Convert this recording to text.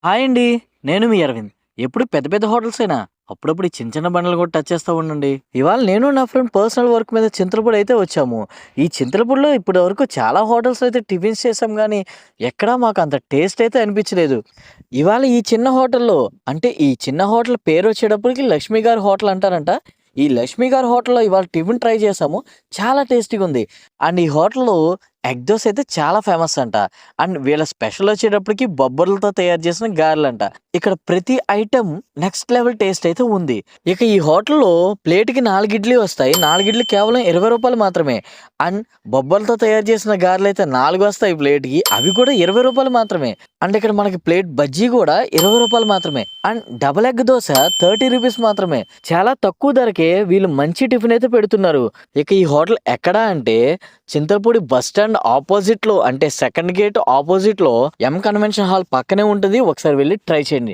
Hi అండి. నేను మీ అరవింద్. ఎప్పుడు పెద్ద పెద్ద హోటల్సేనా? అప్పుడప్పుడు ఈ చిన్న చిన్న బండలు కూడా టచ్ చేస్తా ఉండండి. ఇవాళ నేను నా ఫ్రెండ్ పర్సనల్ వర్క్ మీద చింతలపూడి అయితే వచ్చాము. ఈ చింతలపూడిలో ఇప్పటి వరకు చాలా హోటల్స్ అయితే టిఫిన్స్ చేసాం గానీ, ఎక్కడా మాకు అంత టేస్ట్ అయితే అనిపించలేదు. ఇవాళ ఈ చిన్న హోటల్‌లో అంటే ఈ చిన్న హోటల్ పేరొచ్చేటప్పటికి లక్ష్మి గారి హోటల్ అంటారంట. ఈ లక్ష్మి గారి హోటల్‌లో ఇవాళ టిఫిన్ ట్రై చేసాము. చాలా టేస్టీగుంది. అండ్ ఈ హోటల్‌లో ఎగ్ దోస అయితే చాలా ఫేమస్ అంట. అండ్ వీళ్ళ స్పెషల్ వచ్చేటప్పటికి బొబ్బర్లతో తయారు చేసిన గారెలంట. ఇక్కడ ప్రతి ఐటెమ్ నెక్స్ట్ లెవెల్ టేస్ట్ అయితే ఉంది. ఇక ఈ హోటల్‌లో ప్లేట్‌కి 4 ఇడ్లీ వస్తాయి. 4 ఇడ్లీ కేవలం రూ. 20 మాత్రమే. అండ్ బొబ్బర్లతో తయారు చేసిన గారెలైతే 4 వస్తాయి ప్లేట్‌కి. అవి కూడా రూ. 20 మాత్రమే. అండ్ ఇక్కడ మనకి ప్లేట్ బజ్జీ కూడా రూ. 20 మాత్రమే. అండ్ డబుల్ ఎగ్ దోస రూ. 30 మాత్రమే. చాలా తక్కువ ధరకే వీళ్ళు మంచి టిఫిన్ అయితే పెడుతున్నారు. ఇక ఈ హోటల్ ఎక్కడా అంటే చింతలపూడి బస్ స్టాండ్ ఆపోజిట్‌లో అంటే సెకండ్ గేట్ ఆపోజిట్‌లో ఎం కన్వెన్షన్ హాల్ పక్కనే ఉంటది. ఒకసారి వెళ్లి ట్రై చేయండి.